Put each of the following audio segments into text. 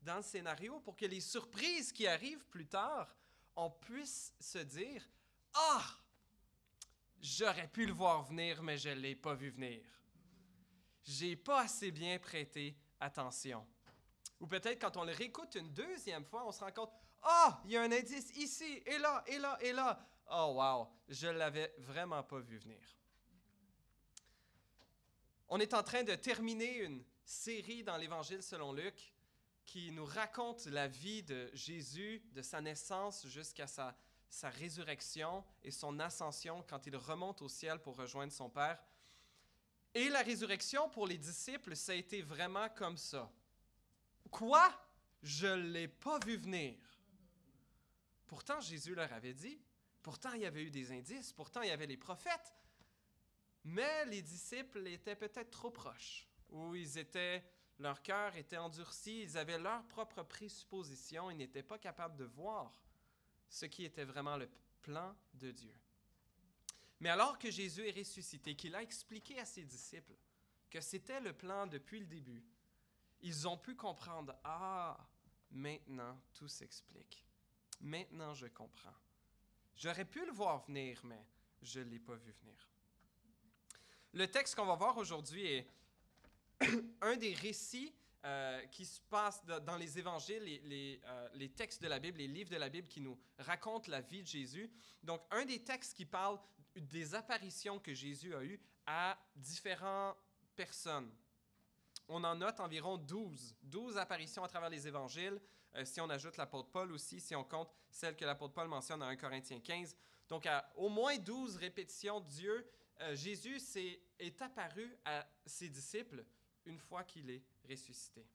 dans le scénario pour que les surprises qui arrivent plus tard, on puisse se dire « Ah! J'aurais pu le voir venir, mais je ne l'ai pas vu venir. J'ai pas assez bien prêté attention. » Ou peut-être quand on le réécoute une deuxième fois, on se rend compte « Ah! Il y a un indice ici, et là, et là, et là. Oh wow! Je l'avais vraiment pas vu venir. » On est en train de terminer une série dans l'Évangile selon Luc qui nous raconte la vie de Jésus, de sa naissance jusqu'à sa résurrection et son ascension quand il remonte au ciel pour rejoindre son Père. Et la résurrection pour les disciples, ça a été vraiment comme ça. Quoi? Je ne l'ai pas vu venir. Pourtant, Jésus leur avait dit, pourtant il y avait eu des indices, pourtant il y avait les prophètes, mais les disciples étaient peut-être trop proches, ou leur cœur était endurci, ils avaient leur propre présupposition, ils n'étaient pas capables de voir ce qui était vraiment le plan de Dieu. Mais alors que Jésus est ressuscité, qu'il a expliqué à ses disciples que c'était le plan depuis le début, ils ont pu comprendre, ah, maintenant tout s'explique. Maintenant je comprends. J'aurais pu le voir venir, mais je ne l'ai pas vu venir. Le texte qu'on va voir aujourd'hui est un des récits qui se passent dans les évangiles, les textes de la Bible, les livres de la Bible qui nous racontent la vie de Jésus. Donc, un des textes qui parle des apparitions que Jésus a eues à différentes personnes. On en note environ 12 apparitions à travers les évangiles, si on ajoute l'apôtre Paul aussi, si on compte celle que l'apôtre Paul mentionne dans 1 Corinthiens 15. Donc, à au moins 12 répétitions, Jésus est apparu à ses disciples une fois qu'il est ressuscité.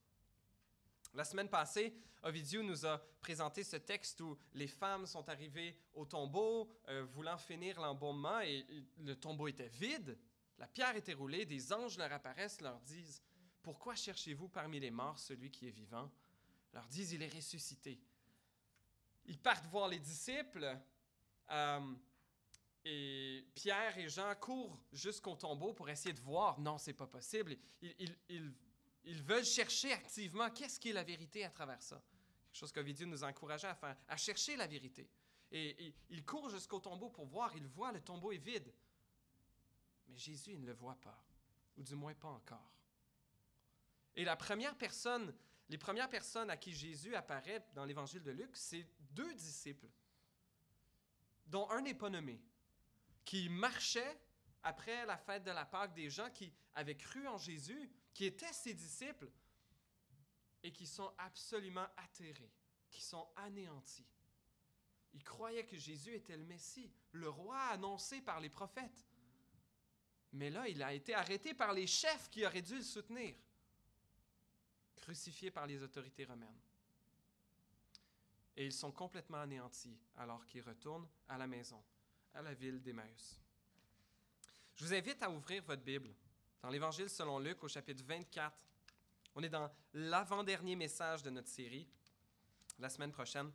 La semaine passée, Ovidiu nous a présenté ce texte où les femmes sont arrivées au tombeau, voulant finir l'embaumement, et le tombeau était vide, la pierre était roulée, des anges leur apparaissent, leur disent « Pourquoi cherchez-vous parmi les morts celui qui est vivant? » Leur disent « Il est ressuscité. » Ils partent voir les disciples, et Pierre et Jean courent jusqu'au tombeau pour essayer de voir. Non, c'est pas possible. Ils veulent chercher activement qu'est-ce qui est la vérité à travers ça. Quelque chose qu'Ovidiu nous a encouragé à faire, à chercher la vérité. Et ils courent jusqu'au tombeau pour voir. Ils voient, le tombeau est vide. Mais Jésus, il ne le voit pas. Ou du moins pas encore. Et les premières personnes à qui Jésus apparaît dans l'Évangile de Luc, c'est 2 disciples, dont un n'est pas nommé, qui marchaient après la fête de la Pâque, des gens qui avaient cru en Jésus, qui étaient ses disciples, et qui sont absolument atterrés, qui sont anéantis. Ils croyaient que Jésus était le Messie, le roi annoncé par les prophètes. Mais là, il a été arrêté par les chefs qui auraient dû le soutenir, crucifié par les autorités romaines. Et ils sont complètement anéantis alors qu'ils retournent à la maison, à la ville d'Emmaüs. Je vous invite à ouvrir votre Bible dans l'Évangile selon Luc au chapitre 24. On est dans l'avant-dernier message de notre série. La semaine prochaine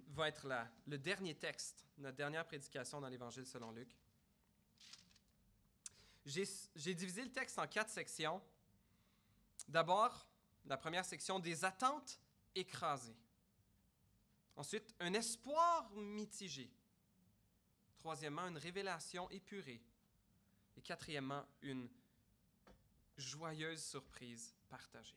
va être le dernier texte, notre dernière prédication dans l'Évangile selon Luc. J'ai divisé le texte en 4 sections. D'abord, la première section, des attentes écrasées. Ensuite, un espoir mitigé. Troisièmement, une révélation épurée. Et quatrièmement, une joyeuse surprise partagée.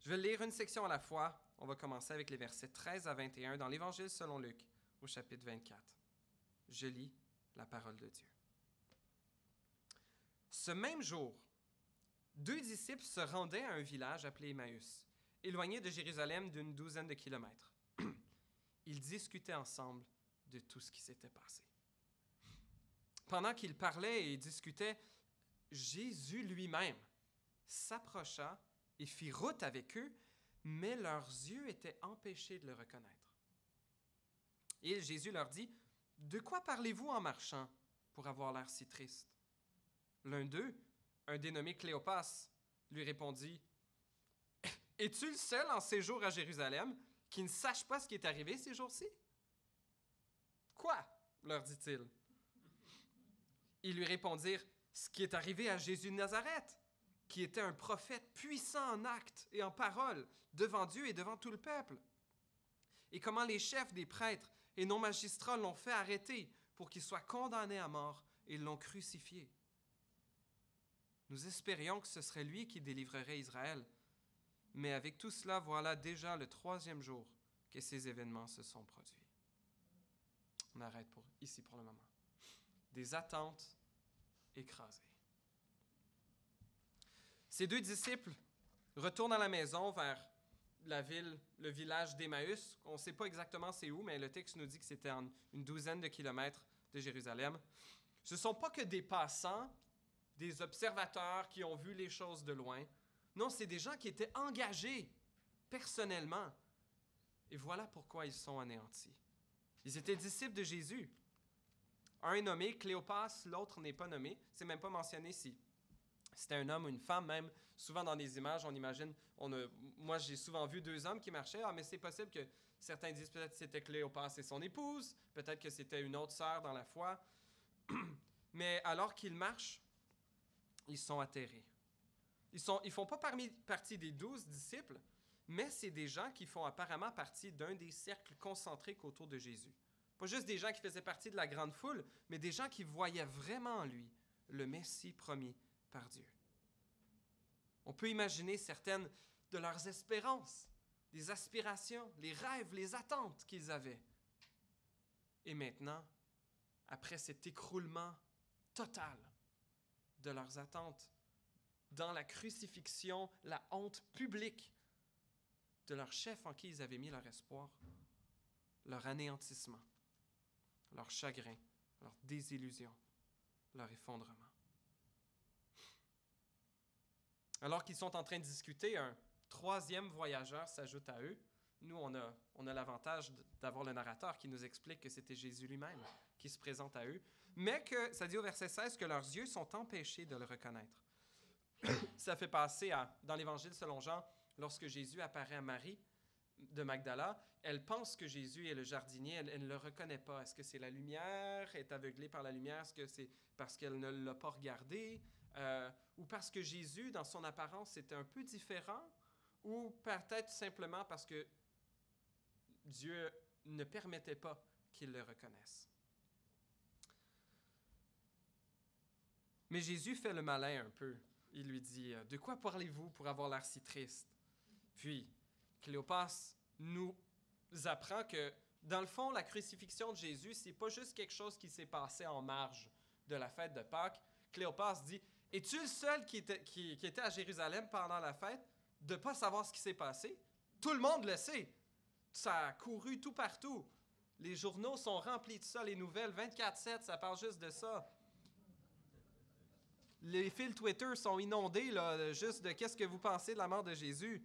Je vais lire une section à la fois. On va commencer avec les versets 13 à 21 dans l'Évangile selon Luc, au chapitre 24. Je lis la parole de Dieu. Ce même jour, 2 disciples se rendaient à un village appelé Emmaüs, éloigné de Jérusalem d'une 12aine de kilomètres. Ils discutaient ensemble de tout ce qui s'était passé. Pendant qu'ils parlaient et discutaient, Jésus lui-même s'approcha et fit route avec eux, mais leurs yeux étaient empêchés de le reconnaître. Et Jésus leur dit, « De quoi parlez-vous en marchant pour avoir l'air si triste? » L'un d'eux, un dénommé Cléopas, lui répondit, « Es-tu le seul en séjour à Jérusalem qui ne sache pas ce qui est arrivé ces jours-ci? » « Quoi? » leur dit-il. Ils lui répondirent, « Ce qui est arrivé à Jésus de Nazareth. qui était un prophète puissant en actes et en paroles devant Dieu et devant tout le peuple. Et comment les chefs des prêtres et nos magistrats l'ont fait arrêter pour qu'il soit condamné à mort et l'ont crucifié. Nous espérions que ce serait lui qui délivrerait Israël. Mais avec tout cela, voilà déjà le 3e jour que ces événements se sont produits. On arrête ici pour le moment. Des attentes écrasées. Ces 2 disciples retournent à la maison vers le village d'Emmaüs. On ne sait pas exactement c'est où, mais le texte nous dit que c'était à une 12aine de kilomètres de Jérusalem. Ce ne sont pas que des passants, des observateurs qui ont vu les choses de loin. Non, c'est des gens qui étaient engagés personnellement. Et voilà pourquoi ils sont anéantis. Ils étaient disciples de Jésus. Un est nommé Cléopas, l'autre n'est pas nommé. C'est même pas mentionné si c'était un homme ou une femme, même. Souvent dans des images, on imagine, moi j'ai souvent vu 2 hommes qui marchaient, mais c'est possible que certains disent peut-être que c'était Cléopas et son épouse, peut-être que c'était une autre sœur dans la foi. Mais alors qu'ils marchent, ils sont atterrés. Ils font pas partie des 12 disciples, mais c'est des gens qui font apparemment partie d'un des cercles concentriques autour de Jésus. Pas juste des gens qui faisaient partie de la grande foule, mais des gens qui voyaient vraiment en lui le Messie promis par Dieu. On peut imaginer certaines de leurs espérances, des aspirations, les rêves, les attentes qu'ils avaient. Et maintenant, après cet écroulement total de leurs attentes, dans la crucifixion, la honte publique de leur chef en qui ils avaient mis leur espoir, leur anéantissement, leur chagrin, leur désillusion, leur effondrement. Alors qu'ils sont en train de discuter, un 3e voyageur s'ajoute à eux. Nous, on a l'avantage d'avoir le narrateur qui nous explique que c'était Jésus lui-même qui se présente à eux, mais que, ça dit au verset 16, que leurs yeux sont empêchés de le reconnaître. Ça fait passer dans l'Évangile selon Jean, lorsque Jésus apparaît à Marie de Magdala, elle pense que Jésus est le jardinier, elle ne le reconnaît pas. Est-ce que c'est la lumière, elle est aveuglée par la lumière? Est-ce que c'est parce qu'elle ne l'a pas regardé? Ou parce que Jésus, dans son apparence, était un peu différent? Ou peut-être simplement parce que Dieu ne permettait pas qu'il le reconnaisse? Mais Jésus fait le malin un peu. Il lui dit, « De quoi parlez-vous pour avoir l'air si triste? » Puis, Cléopas nous apprend que, dans le fond, la crucifixion de Jésus, c'est pas juste quelque chose qui s'est passé en marge de la fête de Pâques. Cléopas dit, « Es-tu le seul qui était à Jérusalem pendant la fête de ne pas savoir ce qui s'est passé? Tout le monde le sait. Ça a couru tout partout. Les journaux sont remplis de ça, les nouvelles, 24/7, ça parle juste de ça. Les fils Twitter sont inondés là, juste de qu'est-ce que vous pensez de la mort de Jésus. »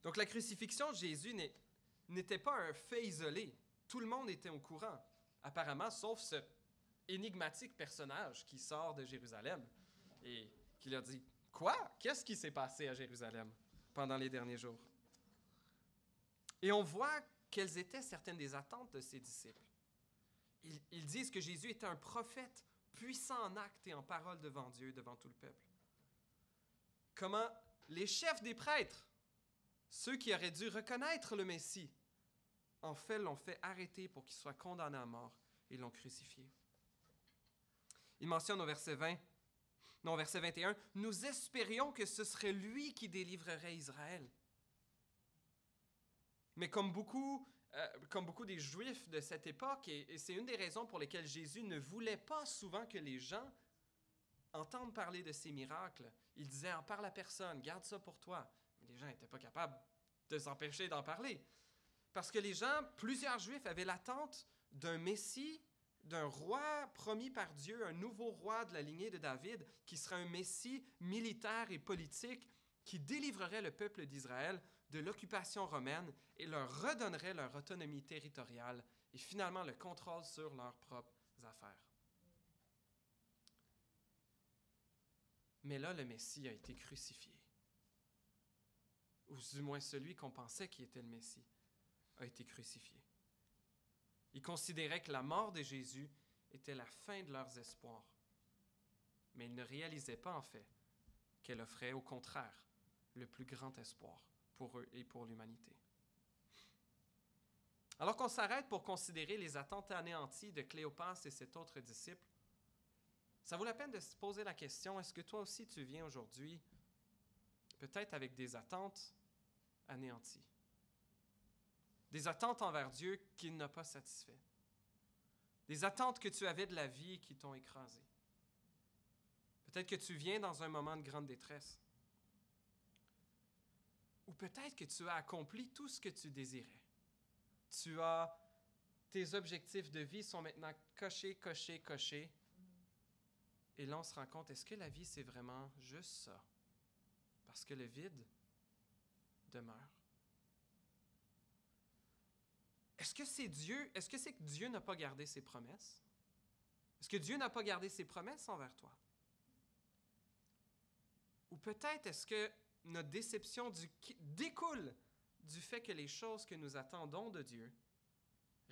Donc la crucifixion de Jésus n'était pas un fait isolé. Tout le monde était au courant, apparemment, sauf ce énigmatique personnage qui sort de Jérusalem et qui leur dit « Quoi? Qu'est-ce qui s'est passé à Jérusalem pendant les derniers jours? » Et on voit quelles étaient certaines des attentes de ses disciples. Ils disent que Jésus était un prophète puissant en actes et en paroles devant Dieu, devant tout le peuple. Comment les chefs des prêtres, ceux qui auraient dû reconnaître le Messie, en fait, l'ont fait arrêter pour qu'il soit condamné à mort et l'ont crucifié. Il mentionne au verset 21, « Nous espérions que ce serait lui qui délivrerait Israël. » Mais comme beaucoup des Juifs de cette époque, et c'est une des raisons pour lesquelles Jésus ne voulait pas souvent que les gens entendent parler de ses miracles, il disait « En parle à personne, garde ça pour toi. » Mais les gens n'étaient pas capables de s'empêcher d'en parler. Parce que plusieurs Juifs avaient l'attente d'un Messie, d'un roi promis par Dieu, un nouveau roi de la lignée de David, qui serait un Messie militaire et politique, qui délivrerait le peuple d'Israël de l'occupation romaine et leur redonnerait leur autonomie territoriale et finalement le contrôle sur leurs propres affaires. Mais là, le Messie a été crucifié. Ou du moins celui qu'on pensait qui était le Messie a été crucifié. Ils considéraient que la mort de Jésus était la fin de leurs espoirs. Mais ils ne réalisaient pas en fait qu'elle offrait au contraire le plus grand espoir pour eux et pour l'humanité. Alors qu'on s'arrête pour considérer les attentes anéanties de Cléopas et cet autre disciple, ça vaut la peine de se poser la question, est-ce que toi aussi tu viens aujourd'hui peut-être avec des attentes anéanties? Des attentes envers Dieu qu'il n'a pas satisfait. Des attentes que tu avais de la vie qui t'ont écrasé. Peut-être que tu viens dans un moment de grande détresse. Ou peut-être que tu as accompli tout ce que tu désirais. Tes objectifs de vie sont maintenant cochés. Et là, on se rend compte, est-ce que la vie, c'est vraiment juste ça? Parce que le vide demeure. Est-ce que c'est que Dieu n'a pas gardé ses promesses? Est-ce que Dieu n'a pas gardé ses promesses envers toi? Ou peut-être est-ce que notre déception découle du fait que les choses que nous attendons de Dieu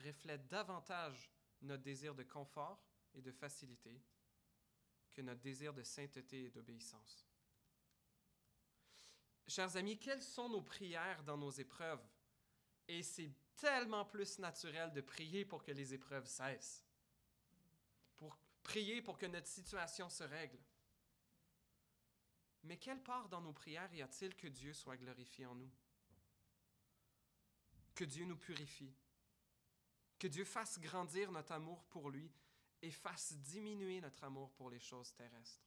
reflètent davantage notre désir de confort et de facilité que notre désir de sainteté et d'obéissance. Chers amis, quelles sont nos prières dans nos épreuves? Et c'est tellement plus naturel de prier pour que les épreuves cessent, pour prier pour que notre situation se règle. Mais quelle part dans nos prières y a-t-il que Dieu soit glorifié en nous? Que Dieu nous purifie, que Dieu fasse grandir notre amour pour lui et fasse diminuer notre amour pour les choses terrestres.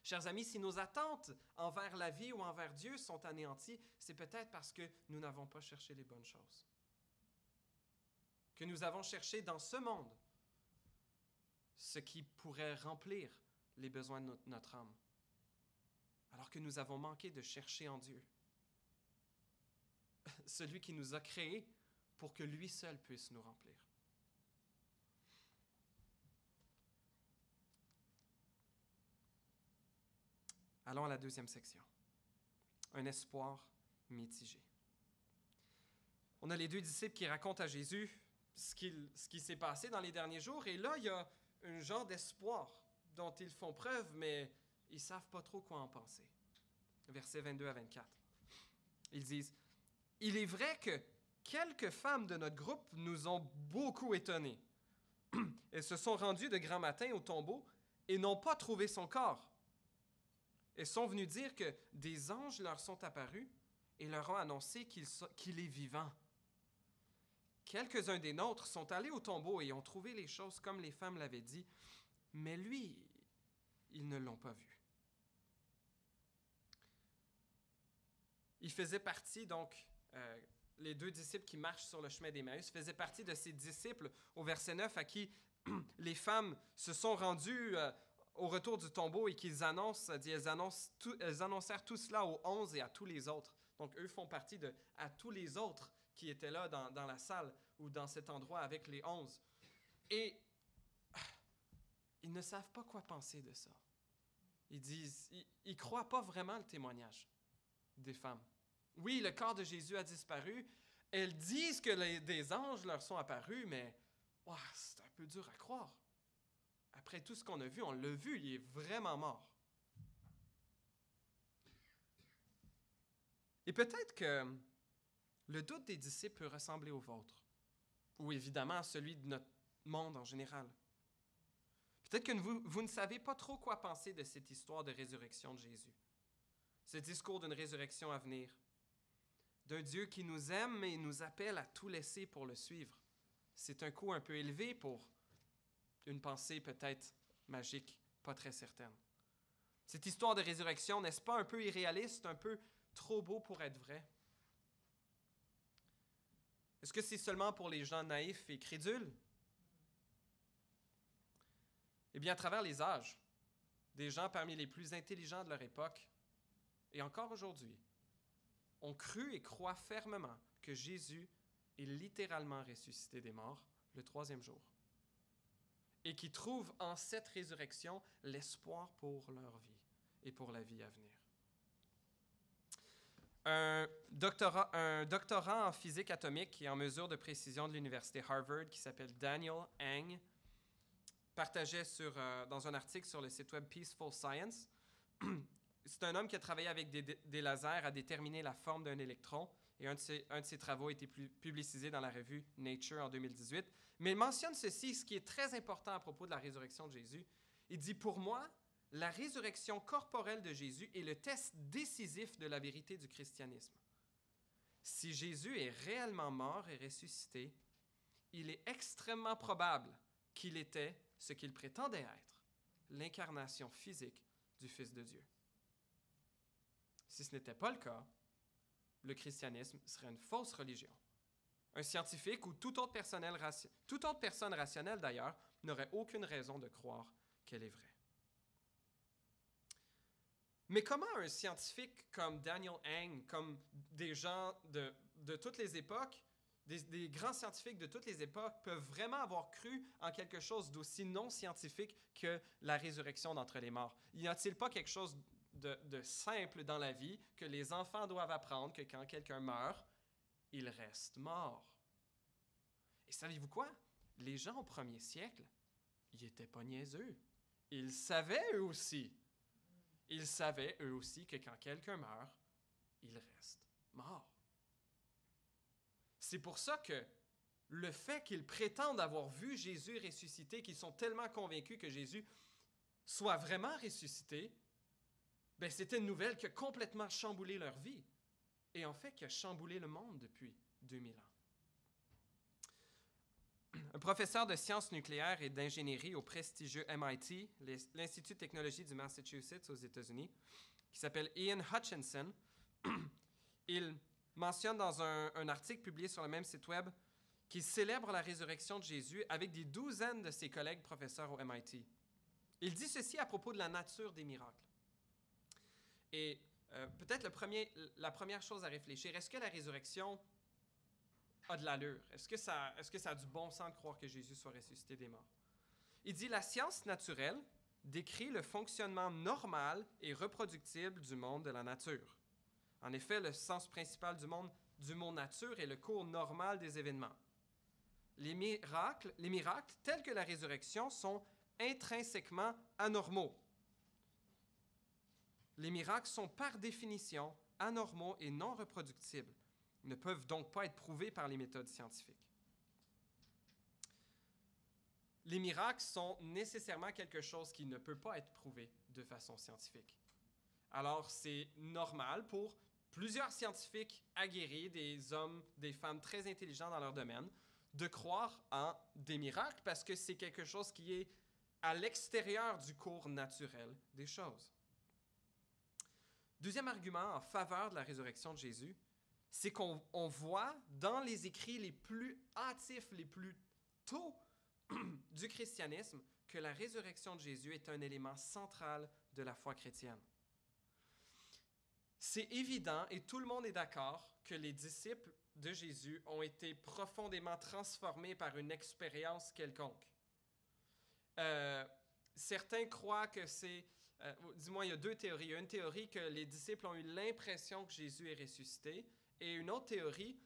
Chers amis, si nos attentes envers la vie ou envers Dieu sont anéanties, c'est peut-être parce que nous n'avons pas cherché les bonnes choses. Que nous avons cherché dans ce monde ce qui pourrait remplir les besoins de notre âme, alors que nous avons manqué de chercher en Dieu, celui qui nous a créés pour que lui seul puisse nous remplir. Allons à la deuxième section. Un espoir mitigé. On a les deux disciples qui racontent à Jésus ce qui s'est passé dans les derniers jours, et là, il y a un genre d'espoir dont ils font preuve, mais ils ne savent pas trop quoi en penser. Versets 22 à 24. Ils disent, « Il est vrai que quelques femmes de notre groupe nous ont beaucoup étonnés. Elles se sont rendues de grand matin au tombeau et n'ont pas trouvé son corps. Elles sont venues dire que des anges leur sont apparus et leur ont annoncé qu'il est vivant. Quelques-uns des nôtres sont allés au tombeau et ont trouvé les choses comme les femmes l'avaient dit, mais lui, ils ne l'ont pas vu. » Il faisait partie, donc, les deux disciples qui marchent sur le chemin d'Emmaüs, faisaient partie de ces disciples, au verset 9, à qui les femmes se sont rendues au retour du tombeau et qu'ils annoncèrent tout cela aux 11 et à tous les autres. Donc, eux font partie à tous les autres qui étaient là dans la salle ou dans cet endroit avec les 11. Et ils ne savent pas quoi penser de ça. Ils croient pas vraiment le témoignage des femmes. Oui, le corps de Jésus a disparu. Elles disent que des anges leur sont apparus, mais c'est un peu dur à croire. Après tout ce qu'on a vu, on l'a vu, il est vraiment mort. Et peut-être que le doute des disciples peut ressembler au vôtre, ou évidemment à celui de notre monde en général. Peut-être que vous ne savez pas trop quoi penser de cette histoire de résurrection de Jésus, ce discours d'une résurrection à venir, d'un Dieu qui nous aime et nous appelle à tout laisser pour le suivre. C'est un coût un peu élevé pour une pensée peut-être magique, pas très certaine. Cette histoire de résurrection, n'est-ce pas un peu irréaliste, un peu trop beau pour être vrai? Est-ce que c'est seulement pour les gens naïfs et crédules? Eh bien, à travers les âges, des gens parmi les plus intelligents de leur époque, et encore aujourd'hui, ont cru et croient fermement que Jésus est littéralement ressuscité des morts le 3e jour, et qui trouvent en cette résurrection l'espoir pour leur vie et pour la vie à venir. Un doctorant en physique atomique et en mesure de précision de l'université Harvard qui s'appelle Daniel Ang partageait dans un article sur le site web Peaceful Science. C'est un homme qui a travaillé avec des lasers à déterminer la forme d'un électron, et un de ses travaux a été publicisé dans la revue Nature en 2018. Mais il mentionne ceci, ce qui est très important à propos de la résurrection de Jésus. Il dit, pour moi, la résurrection corporelle de Jésus est le test décisif de la vérité du christianisme. Si Jésus est réellement mort et ressuscité, il est extrêmement probable qu'il était ce qu'il prétendait être, l'incarnation physique du Fils de Dieu. Si ce n'était pas le cas, le christianisme serait une fausse religion. Un scientifique ou toute autre personne rationnelle d'ailleurs n'aurait aucune raison de croire qu'elle est vraie. Mais comment un scientifique comme Daniel Heng, comme des gens de toutes les époques, des grands scientifiques de toutes les époques peuvent vraiment avoir cru en quelque chose d'aussi non scientifique que la résurrection d'entre les morts? Y a-t-il pas quelque chose de simple dans la vie que les enfants doivent apprendre, que quand quelqu'un meurt, il reste mort? Et savez-vous quoi? Les gens au premier siècle, ils n'étaient pas niaiseux. Ils savaient eux aussi. Ils savaient eux aussi que quand quelqu'un meurt, il reste mort. C'est pour ça que le fait qu'ils prétendent avoir vu Jésus ressuscité, qu'ils sont tellement convaincus que Jésus soit vraiment ressuscité, ben c'était une nouvelle qui a complètement chamboulé leur vie. Et en fait, qui a chamboulé le monde depuis 2000 ans. Un professeur de sciences nucléaires et d'ingénierie au prestigieux MIT, l'Institut de technologie du Massachusetts aux États-Unis, qui s'appelle Ian Hutchinson, il mentionne dans un article publié sur le même site web qu'il célèbre la résurrection de Jésus avec des douzaines de ses collègues professeurs au MIT. Il dit ceci à propos de la nature des miracles. Et peut-être la première chose à réfléchir, est-ce que la résurrection a de l'allure? Est-ce que ça a du bon sens de croire que Jésus soit ressuscité des morts? Il dit, la science naturelle décrit le fonctionnement normal et reproductible du monde de la nature. En effet, le sens principal du mot nature est le cours normal des événements. Les miracles, tels que la résurrection, sont intrinsèquement anormaux. Les miracles sont par définition anormaux et non reproductibles. Ils ne peuvent donc pas être prouvés par les méthodes scientifiques. Les miracles sont nécessairement quelque chose qui ne peut pas être prouvé de façon scientifique. Alors, c'est normal pour plusieurs scientifiques aguerris, des hommes, des femmes très intelligents dans leur domaine, de croire en des miracles parce que c'est quelque chose qui est à l'extérieur du cours naturel des choses. Deuxième argument en faveur de la résurrection de Jésus, c'est qu'on voit dans les écrits les plus hâtifs, les plus tôt du christianisme, que la résurrection de Jésus est un élément central de la foi chrétienne. C'est évident, et tout le monde est d'accord, que les disciples de Jésus ont été profondément transformés par une expérience quelconque. Certains croient que c'est... dis-moi, il y a deux théories. Il y a une théorie que les disciples ont eu l'impression que Jésus est ressuscité, et une autre théorie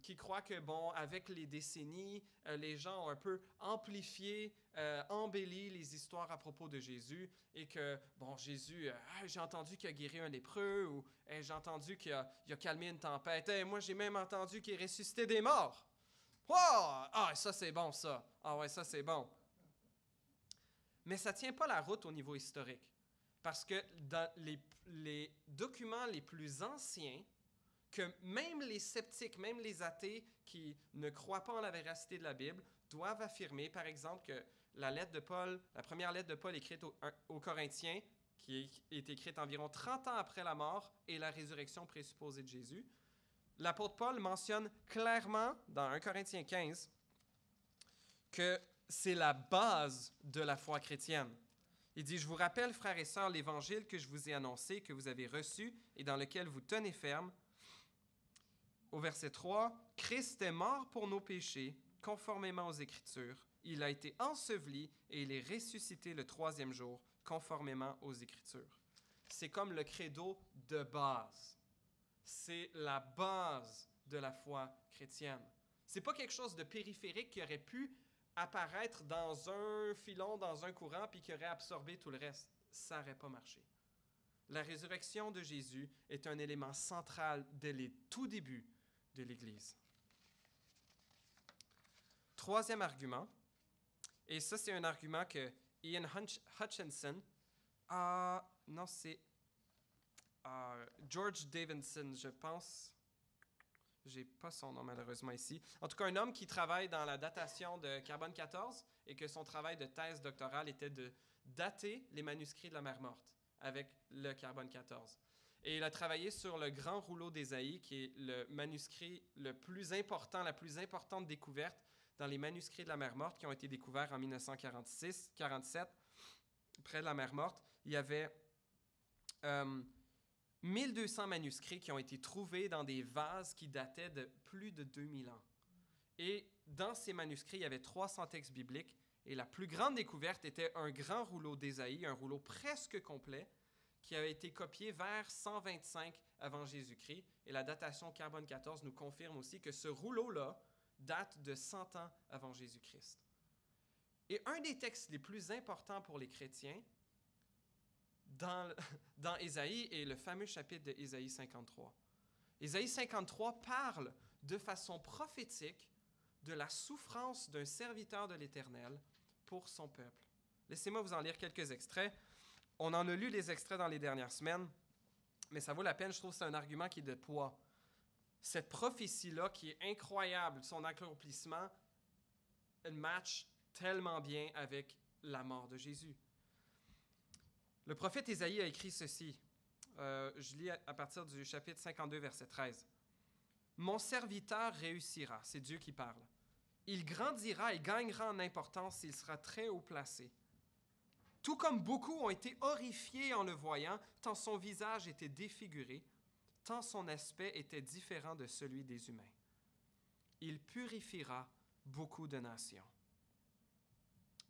qui croit que, bon, avec les décennies, les gens ont un peu amplifié, embelli les histoires à propos de Jésus et que, bon, Jésus, j'ai entendu qu'il a guéri un lépreux ou j'ai entendu qu'il a calmé une tempête. Moi, j'ai même entendu qu'il est ressuscité des morts. Oh! Ah, ça, c'est bon, ça. Ah ouais, ça, c'est bon. Mais ça ne tient pas la route au niveau historique. Parce que dans les documents les plus anciens, que même les sceptiques, même les athées qui ne croient pas en la véracité de la Bible, doivent affirmer, par exemple, que la première lettre de Paul écrite aux Corinthiens, qui est écrite environ 30 ans après la mort et la résurrection présupposée de Jésus, l'apôtre Paul mentionne clairement dans 1 Corinthiens 15 que c'est la base de la foi chrétienne. Il dit, « Je vous rappelle, frères et sœurs, l'évangile que je vous ai annoncé, que vous avez reçu et dans lequel vous tenez ferme. » Au verset 3, « Christ est mort pour nos péchés, conformément aux Écritures. Il a été enseveli et il est ressuscité le troisième jour, conformément aux Écritures. » C'est comme le credo de base. C'est la base de la foi chrétienne. C'est pas quelque chose de périphérique qui aurait pu apparaître dans un filon, dans un courant, puis qui aurait absorbé tout le reste. Ça n'aurait pas marché. La résurrection de Jésus est un élément central dès les tout débuts de l'Église. Troisième argument, et ça c'est un argument que Ian Hutchinson, non c'est George Davidson, je pense, j'ai pas son nom malheureusement ici, en tout cas un homme qui travaille dans la datation de carbone 14 et que son travail de thèse doctorale était de dater les manuscrits de la Mer Morte avec le carbone 14. Et il a travaillé sur le grand rouleau d'Ésaïe, qui est le manuscrit le plus important, la plus importante découverte dans les manuscrits de la Mer Morte qui ont été découverts en 1946-47, près de la Mer Morte. Il y avait 1200 manuscrits qui ont été trouvés dans des vases qui dataient de plus de 2000 ans. Et dans ces manuscrits, il y avait 300 textes bibliques. Et la plus grande découverte était un grand rouleau d'Ésaïe, un rouleau presque complet, qui avait été copié vers 125 avant Jésus-Christ. Et la datation carbone 14 nous confirme aussi que ce rouleau-là date de 100 ans avant Jésus-Christ. Et un des textes les plus importants pour les chrétiens dans Ésaïe est le fameux chapitre de Ésaïe 53. Ésaïe 53 parle de façon prophétique de la souffrance d'un serviteur de l'Éternel pour son peuple. Laissez-moi vous en lire quelques extraits. On en a lu les extraits dans les dernières semaines, mais ça vaut la peine, je trouve que c'est un argument qui est de poids. Cette prophétie-là, qui est incroyable, son accomplissement, elle match tellement bien avec la mort de Jésus. Le prophète Ésaïe a écrit ceci. Je lis à partir du chapitre 52, verset 13. « Mon serviteur réussira. » C'est Dieu qui parle. « Il grandira et gagnera en importance, il sera très haut placé. Tout comme beaucoup ont été horrifiés en le voyant, tant son visage était défiguré, tant son aspect était différent de celui des humains. Il purifiera beaucoup de nations.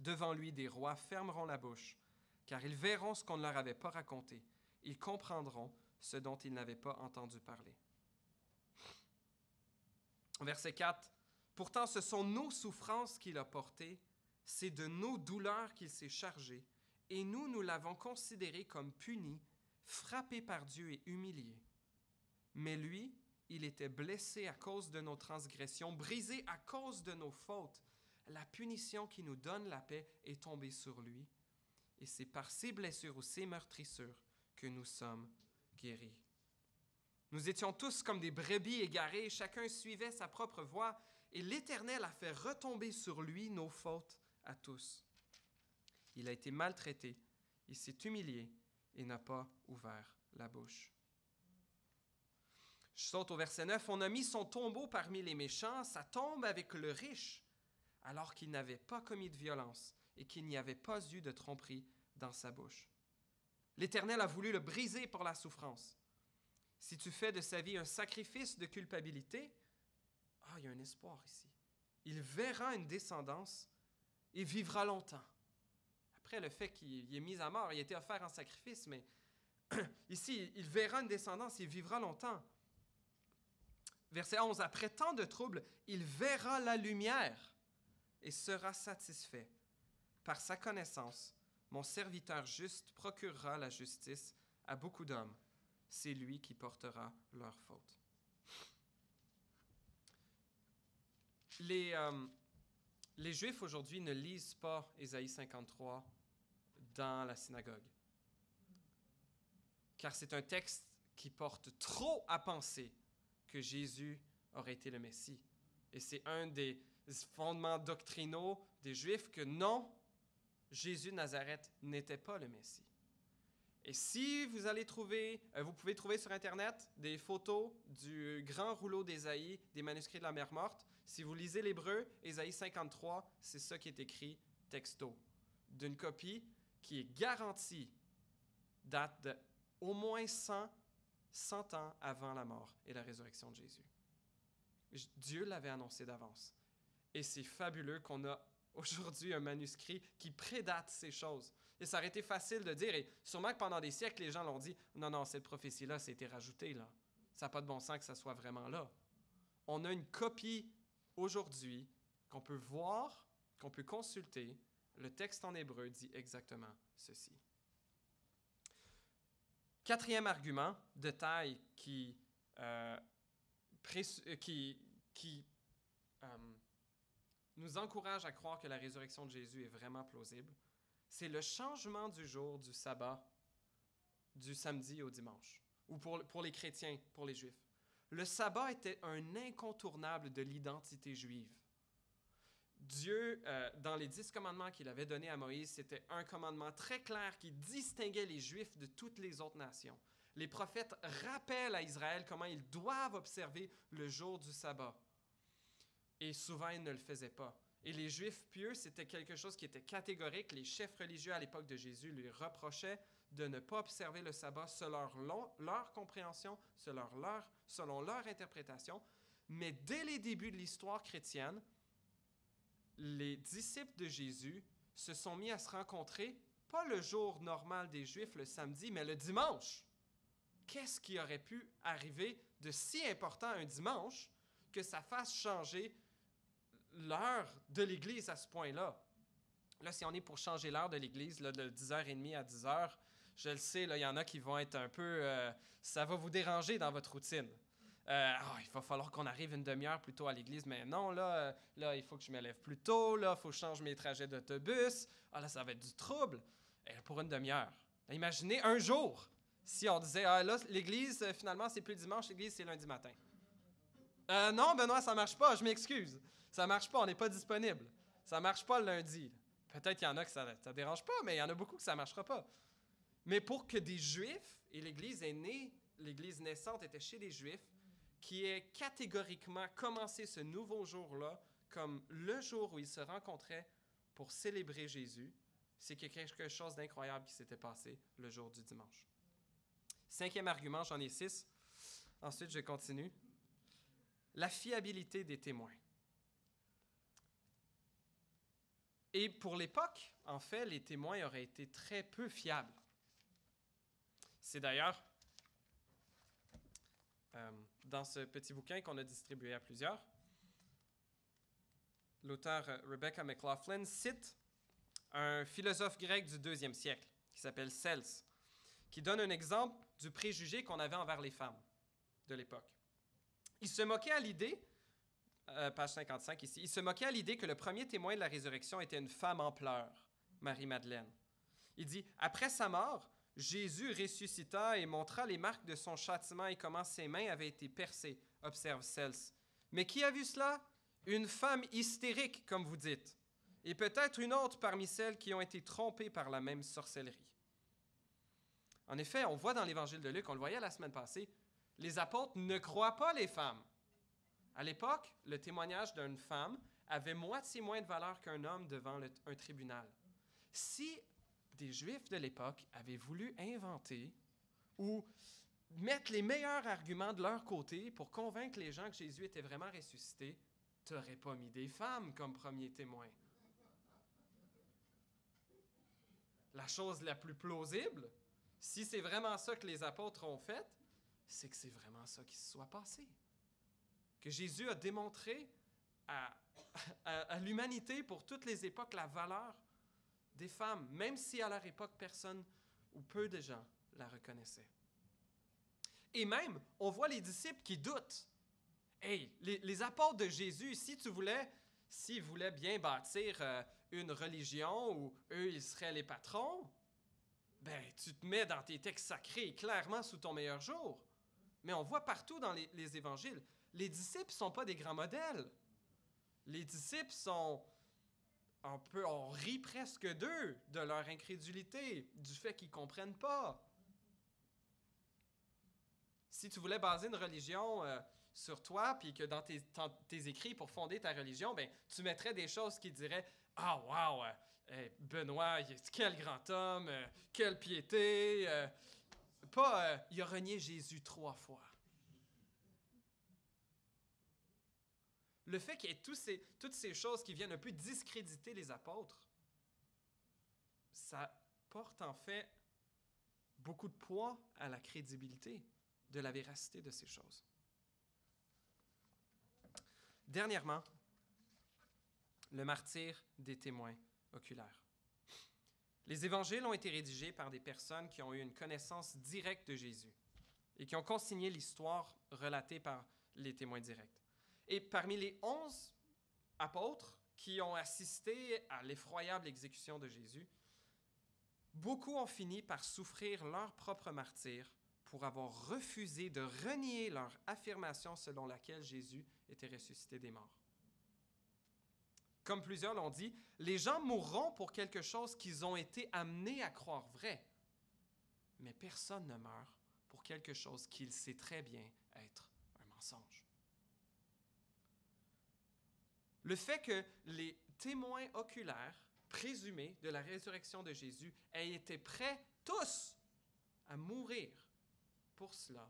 Devant lui, des rois fermeront la bouche, car ils verront ce qu'on ne leur avait pas raconté. Ils comprendront ce dont ils n'avaient pas entendu parler. » Verset 4. « Pourtant, ce sont nos souffrances qu'il a portées, c'est de nos douleurs qu'il s'est chargé, et nous l'avons considéré comme puni, frappé par Dieu et humilié. Mais lui, il était blessé à cause de nos transgressions, brisé à cause de nos fautes. La punition qui nous donne la paix est tombée sur lui, et c'est par ses blessures ou ses meurtrissures que nous sommes guéris. Nous étions tous comme des brebis égarées, chacun suivait sa propre voie, et l'Éternel a fait retomber sur lui nos fautes à tous. Il a été maltraité, il s'est humilié et n'a pas ouvert la bouche. » Je saute au verset 9. « On a mis son tombeau parmi les méchants, sa tombe avec le riche, alors qu'il n'avait pas commis de violence et qu'il n'y avait pas eu de tromperie dans sa bouche. L'Éternel a voulu le briser pour la souffrance. Si tu fais de sa vie un sacrifice de culpabilité, il y a un espoir ici. Il verra une descendance et vivra longtemps. » Après le fait qu'il est mis à mort, il a été offert en sacrifice, mais ici, il verra une descendance et vivra longtemps. Verset 11, « Après tant de troubles, il verra la lumière et sera satisfait. Par sa connaissance, mon serviteur juste procurera la justice à beaucoup d'hommes. C'est lui qui portera leurs fautes. » Les Juifs aujourd'hui ne lisent pas Ésaïe 53 dans la synagogue, car c'est un texte qui porte trop à penser que Jésus aurait été le Messie. Et c'est un des fondements doctrinaux des Juifs que non, Jésus de Nazareth n'était pas le Messie. Et si vous allez trouver, vous pouvez trouver sur Internet des photos du grand rouleau d'Ésaïe, des manuscrits de la Mer Morte. Si vous lisez l'hébreu, Ésaïe 53, c'est ça qui est écrit texto, d'une copie qui est garantie, date de au moins 100 ans avant la mort et la résurrection de Jésus. Dieu l'avait annoncé d'avance. Et c'est fabuleux qu'on a aujourd'hui un manuscrit qui prédate ces choses. Et ça aurait été facile de dire, et sûrement que pendant des siècles, les gens l'ont dit, non, cette prophétie-là, ça a été rajouté, là. Ça n'a pas de bon sens que ça soit vraiment là. On a une copie aujourd'hui qu'on peut voir qu'on peut consulter, le texte en hébreu dit exactement ceci. Quatrième argument de taille qui nous encourage à croire que la résurrection de Jésus est vraiment plausible, c'est le changement du jour du sabbat du samedi au dimanche, ou pour les chrétiens, pour les Juifs. Le sabbat était un incontournable de l'identité juive. Dieu, dans les 10 commandements qu'il avait donnés à Moïse, c'était un commandement très clair qui distinguait les Juifs de toutes les autres nations. Les prophètes rappellent à Israël comment ils doivent observer le jour du sabbat. Et souvent, ils ne le faisaient pas. Et les Juifs pieux, c'était quelque chose qui était catégorique. Les chefs religieux à l'époque de Jésus lui reprochaient de ne pas observer le sabbat selon leur compréhension, selon leur interprétation. Mais dès les débuts de l'histoire chrétienne, les disciples de Jésus se sont mis à se rencontrer, pas le jour normal des Juifs, le samedi, mais le dimanche. Qu'est-ce qui aurait pu arriver de si important un dimanche que ça fasse changer l'heure de l'Église à ce point-là? Là, si on est pour changer l'heure de l'Église, là, de 10h30 à 10h, je le sais, il y en a qui vont être un peu... ça va vous déranger dans votre routine. Il va falloir qu'on arrive une demi-heure plus tôt à l'église, mais non, là, il faut que je me lève plus tôt, là, il faut que je change mes trajets d'autobus. Là, ça va être du trouble. Pour une demi-heure. Imaginez un jour, si on disait, là, l'église, finalement, c'est plus dimanche, l'église, c'est lundi matin. Non, Benoît, ça marche pas, je m'excuse. Ça marche pas, on n'est pas disponible. Ça marche pas le lundi. Peut-être qu'il y en a que ça dérange pas, mais il y en a beaucoup que ça marchera pas. Mais pour que des Juifs, et l'église est née, l'église naissante était chez les Juifs, qui ait catégoriquement commencé ce nouveau jour-là comme le jour où ils se rencontraient pour célébrer Jésus, c'est qu'il y a quelque chose d'incroyable qui s'était passé le jour du dimanche. 5e argument, j'en ai 6. Ensuite, je continue. La fiabilité des témoins. Et pour l'époque, en fait, les témoins auraient été très peu fiables. C'est d'ailleurs dans ce petit bouquin qu'on a distribué à plusieurs, l'auteur Rebecca McLaughlin cite un philosophe grec du 2e siècle qui s'appelle Cels, qui donne un exemple du préjugé qu'on avait envers les femmes de l'époque. Il se moquait à l'idée, page 55 ici, il se moquait à l'idée que le premier témoin de la résurrection était une femme en pleurs, Marie-Madeleine. Il dit « Après sa mort, Jésus ressuscita et montra les marques de son châtiment et comment ses mains avaient été percées, observe Cels. Mais qui a vu cela? Une femme hystérique, comme vous dites, et peut-être une autre parmi celles qui ont été trompées par la même sorcellerie. » En effet, on voit dans l'évangile de Luc, on le voyait la semaine passée, les apôtres ne croient pas les femmes. À l'époque, le témoignage d'une femme avait moitié moins de valeur qu'un homme devant un tribunal. Si des Juifs de l'époque avaient voulu inventer ou mettre les meilleurs arguments de leur côté pour convaincre les gens que Jésus était vraiment ressuscité, tu n'aurais pas mis des femmes comme premiers témoins. La chose la plus plausible, si c'est vraiment ça que les apôtres ont fait, c'est que c'est vraiment ça qui se soit passé. Que Jésus a démontré à l'humanité pour toutes les époques la valeur des femmes, même si à leur époque, personne ou peu de gens la reconnaissaient. Et même, on voit les disciples qui doutent. Hey, les apôtres de Jésus, s'ils voulaient bien bâtir une religion où eux, ils seraient les patrons, ben, tu te mets dans tes textes sacrés clairement sous ton meilleur jour. Mais on voit partout dans les évangiles, les disciples ne sont pas des grands modèles. Les disciples on rit presque d'eux, de leur incrédulité, du fait qu'ils ne comprennent pas. Si tu voulais baser une religion sur toi, puis que dans tes écrits pour fonder ta religion, ben, tu mettrais des choses qui diraient « Ah, wow, Benoît, quel grand homme, quelle piété. » Pas « Il a renié Jésus 3 fois. » Le fait qu'il y ait toutes ces choses qui viennent un peu discréditer les apôtres, ça porte en fait beaucoup de poids à la crédibilité de la véracité de ces choses. Dernièrement, le martyre des témoins oculaires. Les évangiles ont été rédigés par des personnes qui ont eu une connaissance directe de Jésus et qui ont consigné l'histoire relatée par les témoins directs. Et parmi les 11 apôtres qui ont assisté à l'effroyable exécution de Jésus, beaucoup ont fini par souffrir leur propre martyre pour avoir refusé de renier leur affirmation selon laquelle Jésus était ressuscité des morts. Comme plusieurs l'ont dit, les gens mourront pour quelque chose qu'ils ont été amenés à croire vrai, mais personne ne meurt pour quelque chose qu'il sait très bien être un mensonge. Le fait que les témoins oculaires présumés de la résurrection de Jésus aient été prêts tous à mourir pour cela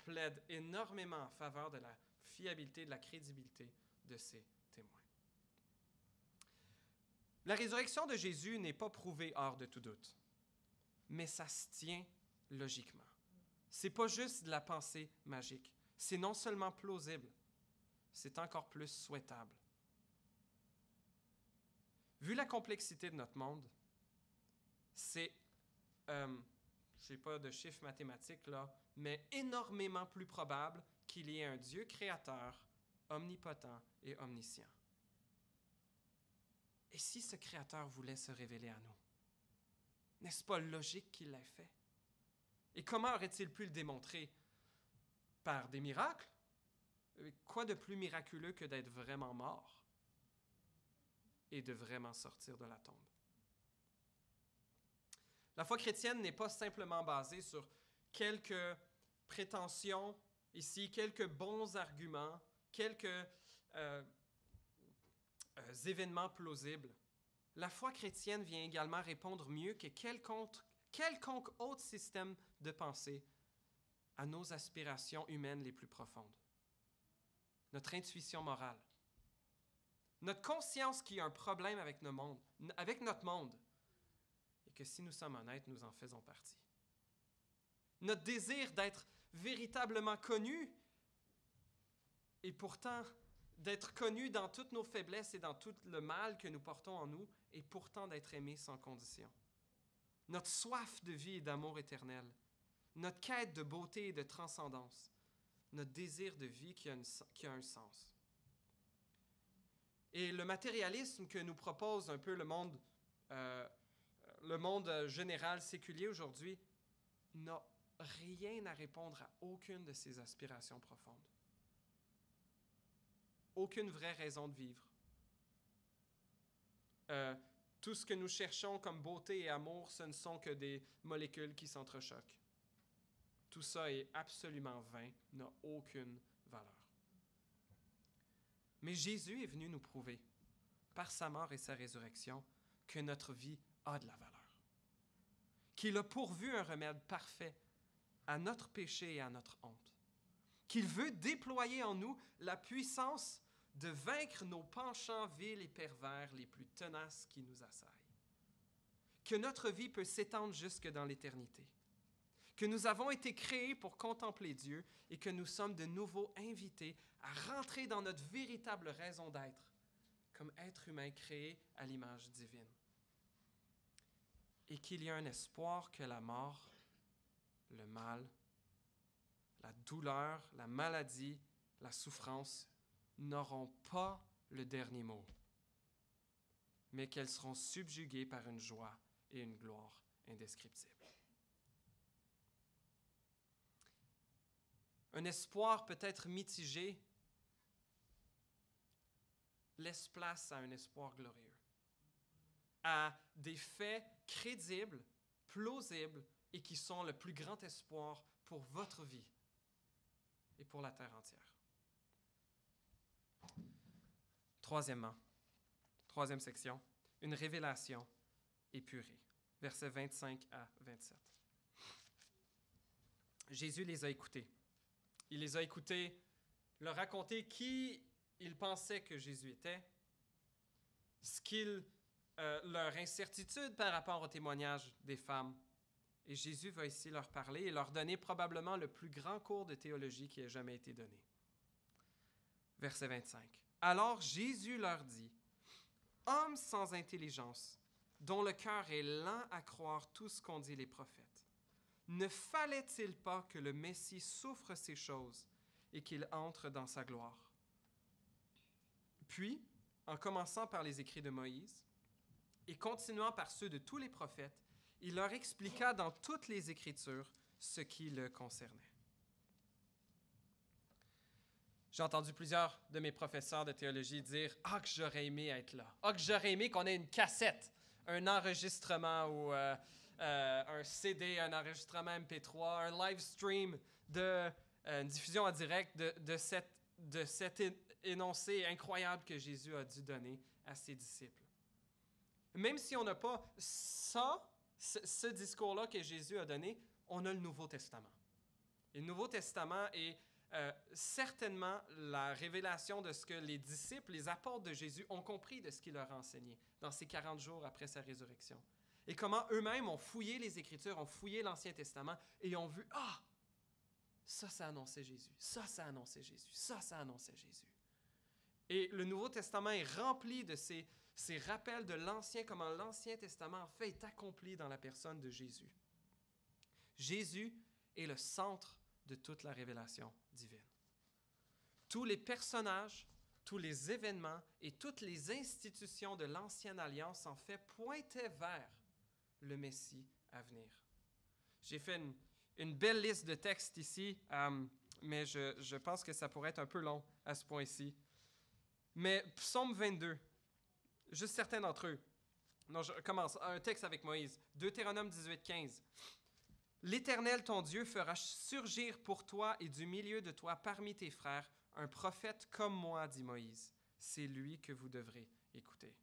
plaide énormément en faveur de la fiabilité, de la crédibilité de ces témoins. La résurrection de Jésus n'est pas prouvée hors de tout doute, mais ça se tient logiquement. C'est pas juste de la pensée magique. C'est non seulement plausible, c'est encore plus souhaitable. Vu la complexité de notre monde, c'est, je n'ai pas de chiffre mathématique là, mais énormément plus probable qu'il y ait un Dieu créateur, omnipotent et omniscient. Et si ce créateur voulait se révéler à nous? N'est-ce pas logique qu'il l'ait fait? Et comment aurait-il pu le démontrer? Par des miracles? Quoi de plus miraculeux que d'être vraiment mort et de vraiment sortir de la tombe? La foi chrétienne n'est pas simplement basée sur quelques prétentions ici, quelques bons arguments, quelques événements plausibles. La foi chrétienne vient également répondre mieux que quelconque autre système de pensée à nos aspirations humaines les plus profondes. Notre intuition morale, notre conscience qu'il y a un problème avec notre monde, et que si nous sommes honnêtes, nous en faisons partie. Notre désir d'être véritablement connus, et pourtant d'être connus dans toutes nos faiblesses et dans tout le mal que nous portons en nous, et pourtant d'être aimés sans condition. Notre soif de vie et d'amour éternel, notre quête de beauté et de transcendance, notre désir de vie qui a un sens. Et le matérialisme que nous propose un peu le monde général séculier aujourd'hui n'a rien à répondre à aucune de ces aspirations profondes. Aucune vraie raison de vivre. Tout ce que nous cherchons comme beauté et amour, ce ne sont que des molécules qui s'entrechoquent. Tout ça est absolument vain, n'a aucune valeur. Mais Jésus est venu nous prouver, par sa mort et sa résurrection, que notre vie a de la valeur. Qu'il a pourvu un remède parfait à notre péché et à notre honte. Qu'il veut déployer en nous la puissance de vaincre nos penchants vils et pervers les plus tenaces qui nous assaillent. Que notre vie peut s'étendre jusque dans l'éternité. Que nous avons été créés pour contempler Dieu et que nous sommes de nouveau invités à rentrer dans notre véritable raison d'être, comme être humain créé à l'image divine. Et qu'il y a un espoir que la mort, le mal, la douleur, la maladie, la souffrance n'auront pas le dernier mot, mais qu'elles seront subjuguées par une joie et une gloire indescriptibles. Un espoir peut-être mitigé laisse place à un espoir glorieux, à des faits crédibles, plausibles et qui sont le plus grand espoir pour votre vie et pour la terre entière. Troisième section, une révélation épurée, versets 25 à 27. Jésus les a écoutés. Il les a écoutés leur raconter qui ils pensaient que Jésus était, leur incertitude par rapport au témoignage des femmes. Et Jésus va ici leur parler et leur donner probablement le plus grand cours de théologie qui ait jamais été donné. Verset 25. Alors Jésus leur dit, Homme sans intelligence, dont le cœur est lent à croire tout ce qu'ont dit les prophètes. Ne fallait-il pas que le Messie souffre ces choses et qu'il entre dans sa gloire? Puis, en commençant par les écrits de Moïse et continuant par ceux de tous les prophètes, il leur expliqua dans toutes les Écritures ce qui le concernait. J'ai entendu plusieurs de mes professeurs de théologie dire « Ah, que j'aurais aimé être là! Ah, que j'aurais aimé qu'on ait une cassette, un enregistrement ou un CD, un enregistrement MP3, un live stream, une diffusion en direct de cet énoncé incroyable que Jésus a dû donner à ses disciples. » Même si on n'a pas ce discours-là que Jésus a donné, on a le Nouveau Testament. Et le Nouveau Testament est certainement la révélation de ce que les disciples, les apôtres de Jésus ont compris de ce qu'il leur a enseigné dans ces 40 jours après sa résurrection. Et comment eux-mêmes ont fouillé les Écritures, ont fouillé l'Ancien Testament et ont vu « Ah! Ça annonçait Jésus. Ça annonçait Jésus. Ça annonçait Jésus. » Et le Nouveau Testament est rempli de ces rappels de l'Ancien, comment l'Ancien Testament en fait est accompli dans la personne de Jésus. Jésus est le centre de toute la révélation divine. Tous les personnages, tous les événements et toutes les institutions de l'Ancienne Alliance en fait pointaient vers le Messie à venir. J'ai fait une belle liste de textes ici, mais je pense que ça pourrait être un peu long à ce point-ci. Mais Psaume 22, juste certains d'entre eux. Non, je commence. Un texte avec Moïse. Deutéronome 18, 15. « L'Éternel, ton Dieu, fera surgir pour toi et du milieu de toi parmi tes frères un prophète comme moi, dit Moïse. C'est lui que vous devrez écouter. »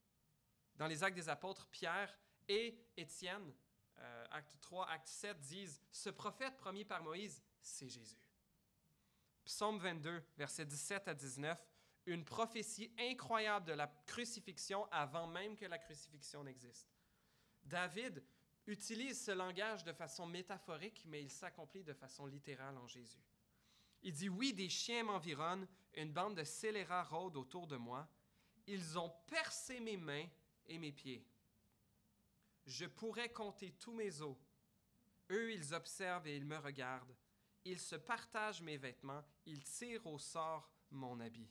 Dans les Actes des Apôtres, Pierre et Étienne, acte 3, acte 7, disent « Ce prophète promis par Moïse, c'est Jésus. » Psaume 22, versets 17 à 19, une prophétie incroyable de la crucifixion avant même que la crucifixion n'existe. David utilise ce langage de façon métaphorique, mais il s'accomplit de façon littérale en Jésus. Il dit « Oui, des chiens m'environnent, une bande de scélérats rôde autour de moi. Ils ont percé mes mains et mes pieds. Je pourrais compter tous mes os. Eux, ils observent et ils me regardent. Ils se partagent mes vêtements, ils tirent au sort mon habit. »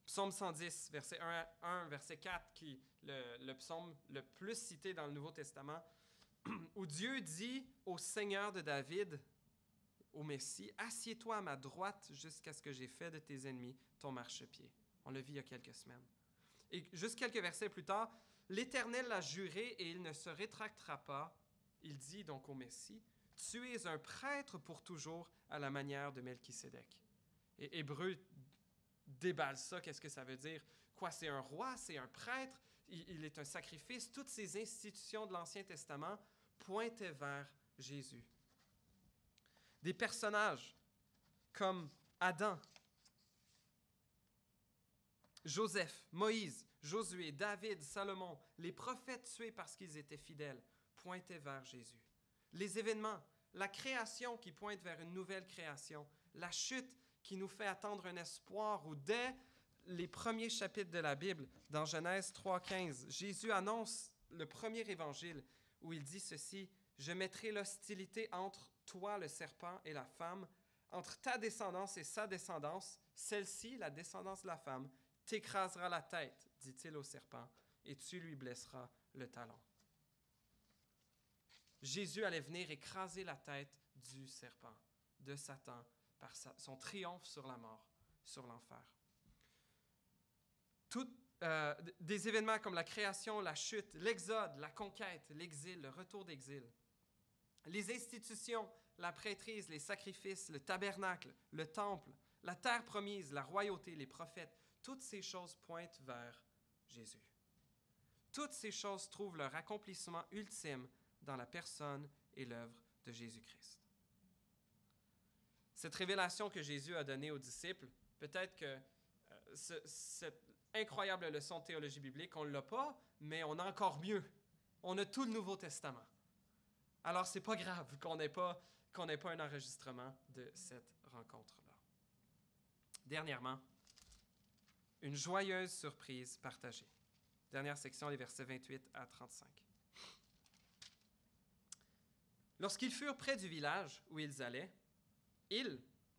Psaume 110, verset 1, verset 4, qui est le psaume le plus cité dans le Nouveau Testament, où Dieu dit au Seigneur de David, au Messie, « Assieds-toi à ma droite jusqu'à ce que j'ai fait de tes ennemis ton marchepied. » On l'a vu il y a quelques semaines. Et juste quelques versets plus tard, « L'Éternel l'a juré et il ne se rétractera pas. » Il dit donc au Messie, « Tu es un prêtre pour toujours à la manière de Melchisédek. » Et Hébreu déballe ça, qu'est-ce que ça veut dire? Quoi, c'est un roi, c'est un prêtre, il est un sacrifice. Toutes ces institutions de l'Ancien Testament pointaient vers Jésus. Des personnages comme Adam, Joseph, Moïse, Josué, David, Salomon, les prophètes tués parce qu'ils étaient fidèles, pointaient vers Jésus. Les événements, la création qui pointe vers une nouvelle création, la chute qui nous fait attendre un espoir, où dès les premiers chapitres de la Bible, dans Genèse 3,15, Jésus annonce le premier évangile où il dit ceci, « Je mettrai l'hostilité entre toi, le serpent, et la femme, entre ta descendance et sa descendance, celle-ci, la descendance de la femme, t'écrasera la tête, dit-il au serpent, et tu lui blesseras le talon. » Jésus allait venir écraser la tête du serpent, de Satan, par son triomphe sur la mort, sur l'enfer. Des événements comme la création, la chute, l'exode, la conquête, l'exil, le retour d'exil. Les institutions, la prêtrise, les sacrifices, le tabernacle, le temple, la terre promise, la royauté, les prophètes, toutes ces choses pointent vers Jésus. Toutes ces choses trouvent leur accomplissement ultime dans la personne et l'œuvre de Jésus-Christ. Cette révélation que Jésus a donnée aux disciples, peut-être que cette incroyable leçon de théologie biblique, on ne l'a pas, mais on a encore mieux. On a tout le Nouveau Testament. Alors, ce n'est pas grave qu'on n'ait pas un enregistrement de cette rencontre-là. Dernièrement, Une joyeuse surprise partagée. Dernière section, les versets 28 à 35. Lorsqu'ils furent près du village où ils allaient,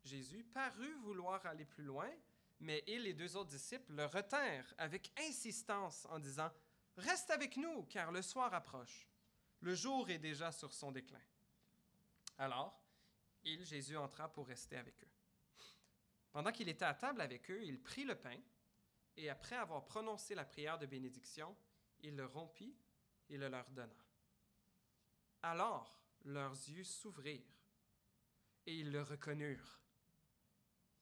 Jésus, parut vouloir aller plus loin, mais il et 2 autres disciples le retinrent avec insistance en disant « Reste avec nous, car le soir approche. Le jour est déjà sur son déclin. » Alors, Jésus, entra pour rester avec eux. Pendant qu'il était à table avec eux, il prit le pain, et après avoir prononcé la prière de bénédiction, il le rompit et le leur donna. Alors, leurs yeux s'ouvrirent, et ils le reconnurent,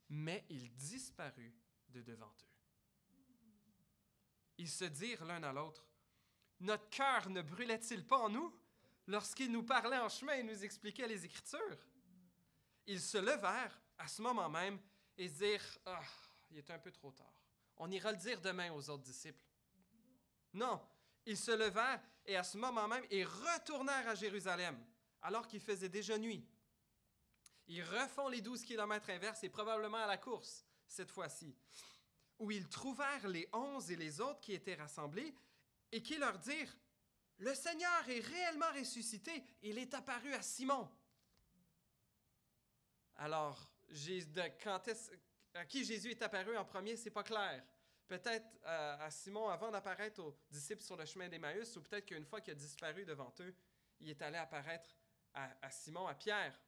mais il disparut de devant eux. Ils se dirent l'un à l'autre, « Notre cœur ne brûlait-il pas en nous lorsqu'il nous parlait en chemin et nous expliquait les Écritures? » Ils se levèrent à ce moment même et se dirent, « Ah, il est un peu trop tard. On ira le dire demain aux autres disciples. » Non, ils se levèrent et à ce moment même, ils retournèrent à Jérusalem, alors qu'il faisait déjà nuit. Ils refont les 12 kilomètres inverses et probablement à la course, cette fois-ci, où ils trouvèrent les 11 et les autres qui étaient rassemblés et qui leur dirent, « Le Seigneur est réellement ressuscité, il est apparu à Simon. » Alors, à qui Jésus est apparu en premier, c'est pas clair. Peut-être à Simon avant d'apparaître aux disciples sur le chemin d'Emmaüs, ou peut-être qu'une fois qu'il a disparu devant eux, il est allé apparaître à Simon, à Pierre.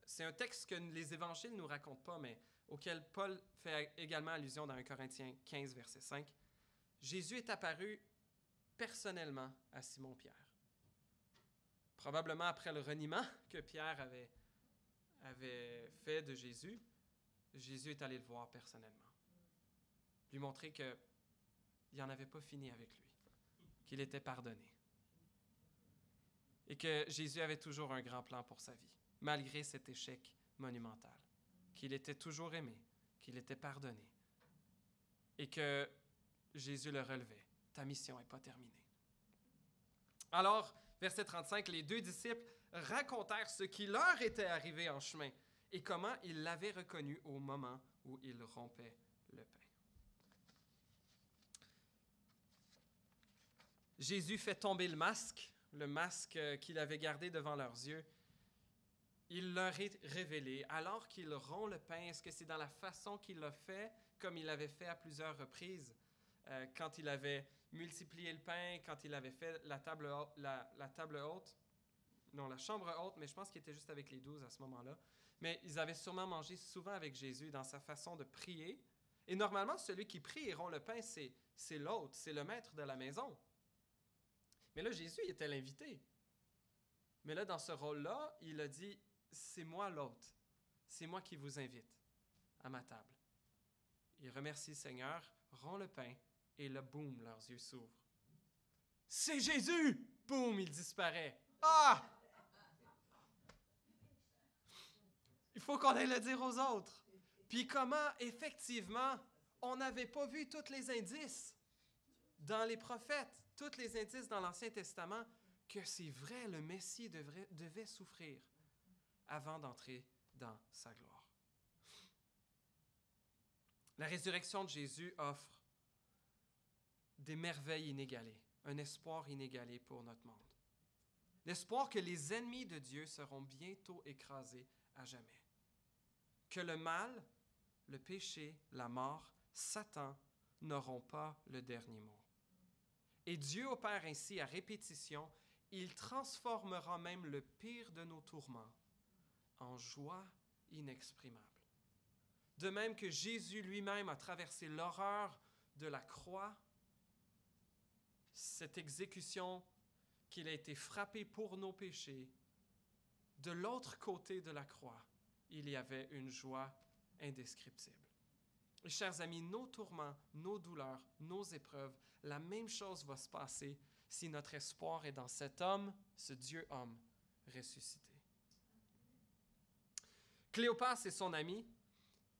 C'est un texte que les évangiles ne nous racontent pas, mais auquel Paul fait également allusion dans 1 Corinthiens 15, verset 5. Jésus est apparu personnellement à Simon-Pierre. Probablement après le reniement que Pierre avait fait de Jésus, Jésus est allé le voir personnellement. Lui montrer qu'il n'en avait pas fini avec lui, qu'il était pardonné. Et que Jésus avait toujours un grand plan pour sa vie, malgré cet échec monumental. Qu'il était toujours aimé, qu'il était pardonné. Et que Jésus le relevait. Ta mission n'est pas terminée. Alors, verset 35, les 2 disciples racontèrent ce qui leur était arrivé en chemin et comment ils l'avaient reconnu au moment où ils rompaient le pain. Jésus fait tomber le masque qu'il avait gardé devant leurs yeux. Il leur est révélé alors qu'il rompt le pain. Est-ce que c'est dans la façon qu'il l'a fait, comme il l'avait fait à plusieurs reprises, quand il avait multiplié le pain, quand il avait fait la table haute, non, la chambre haute, mais je pense qu'il était juste avec les 12 à ce moment-là. Mais ils avaient sûrement mangé souvent avec Jésus dans sa façon de prier. Et normalement, celui qui prie et rompt le pain, c'est l'hôte, c'est le maître de la maison. Mais là, Jésus était l'invité. Mais là, dans ce rôle-là, il a dit, c'est moi l'hôte. C'est moi qui vous invite à ma table. Il remercie le Seigneur, rompt le pain, et là, boum, leurs yeux s'ouvrent. C'est Jésus! Boum, il disparaît. Ah! Il faut qu'on aille le dire aux autres. Puis comment, effectivement, on n'avait pas vu tous les indices dans les prophètes, tous les indices dans l'Ancien Testament, que c'est vrai, le Messie devait souffrir avant d'entrer dans sa gloire. La résurrection de Jésus offre des merveilles inégalées, un espoir inégalé pour notre monde. L'espoir que les ennemis de Dieu seront bientôt écrasés à jamais. Que le mal, le péché, la mort, Satan n'auront pas le dernier mot. Et Dieu opère ainsi à répétition, il transformera même le pire de nos tourments en joie inexprimable. De même que Jésus lui-même a traversé l'horreur de la croix, cette exécution qu'il a été frappé pour nos péchés, de l'autre côté de la croix, il y avait une joie indescriptible. Et chers amis, nos tourments, nos douleurs, nos épreuves, la même chose va se passer si notre espoir est dans cet homme, ce Dieu-homme ressuscité. Cléopas et son ami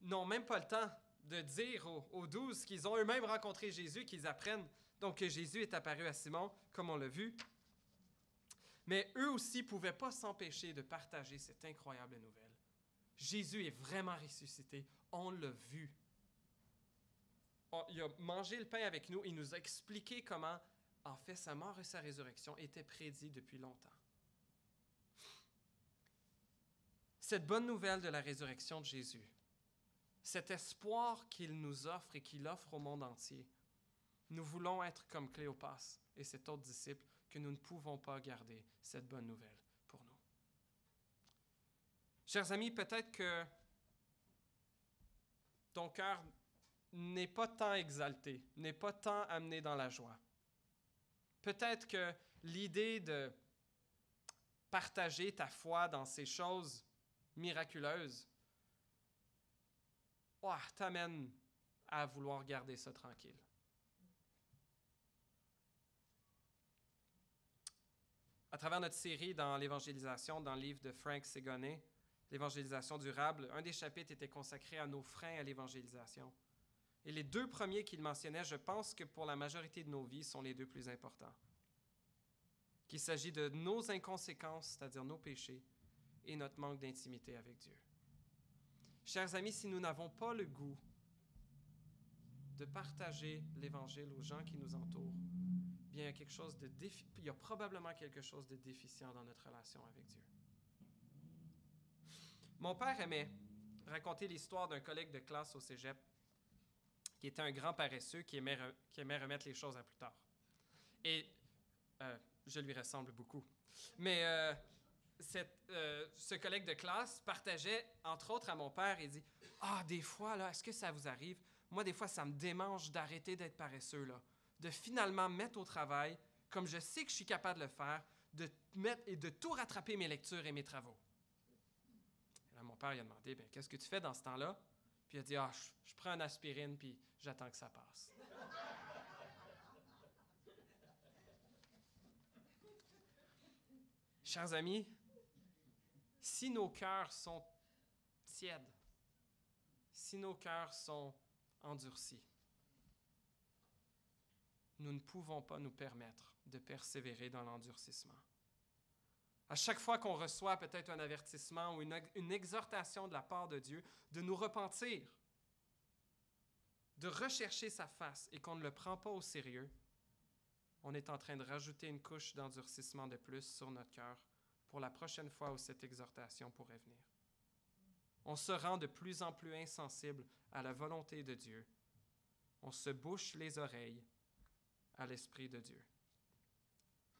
n'ont même pas le temps de dire aux 12 qu'ils ont eux-mêmes rencontré Jésus, qu'ils apprennent donc que Jésus est apparu à Simon, comme on l'a vu. Mais eux aussi ne pouvaient pas s'empêcher de partager cette incroyable nouvelle. Jésus est vraiment ressuscité, on l'a vu. il a mangé le pain avec nous, il nous a expliqué comment, en fait, sa mort et sa résurrection étaient prédits depuis longtemps. Cette bonne nouvelle de la résurrection de Jésus, cet espoir qu'il nous offre et qu'il offre au monde entier, nous voulons être comme Cléopas et cet autre disciple que nous ne pouvons pas garder cette bonne nouvelle pour nous. Chers amis, peut-être que ton cœur n'est pas tant exalté, n'est pas tant amené dans la joie. Peut-être que l'idée de partager ta foi dans ces choses miraculeuses t'amène à vouloir garder ça tranquille. À travers notre série dans l'évangélisation, dans le livre de Frank Ségonet, l'évangélisation durable, un des chapitres était consacré à nos freins à l'évangélisation. Et les 2 premiers qu'il mentionnait, je pense que pour la majorité de nos vies, sont les 2 plus importants. Qu'il s'agit de nos inconséquences, c'est-à-dire nos péchés, et notre manque d'intimité avec Dieu. Chers amis, si nous n'avons pas le goût de partager l'Évangile aux gens qui nous entourent, bien, il y a probablement quelque chose de déficient dans notre relation avec Dieu. Mon père aimait raconter l'histoire d'un collègue de classe au cégep qui était un grand paresseux qui aimait remettre les choses à plus tard. Et je lui ressemble beaucoup. Mais ce collègue de classe partageait, entre autres à mon père, il dit « Ah, des fois, là, est-ce que ça vous arrive? Moi, des fois, ça me démange d'arrêter d'être paresseux, là, de finalement mettre au travail, comme je sais que je suis capable de le faire, de tout rattraper mes lectures et mes travaux. » Et là, mon père, il a demandé « Qu'est-ce que tu fais dans ce temps-là? » Puis il a dit « Ah, je prends une aspirine, puis j'attends que ça passe. » Chers amis, si nos cœurs sont tièdes, si nos cœurs sont endurcis, nous ne pouvons pas nous permettre de persévérer dans l'endurcissement. À chaque fois qu'on reçoit peut-être un avertissement ou une exhortation de la part de Dieu, de nous repentir, de rechercher sa face et qu'on ne le prend pas au sérieux, on est en train de rajouter une couche d'endurcissement de plus sur notre cœur pour la prochaine fois où cette exhortation pourrait venir. On se rend de plus en plus insensible à la volonté de Dieu. On se bouche les oreilles à l'Esprit de Dieu.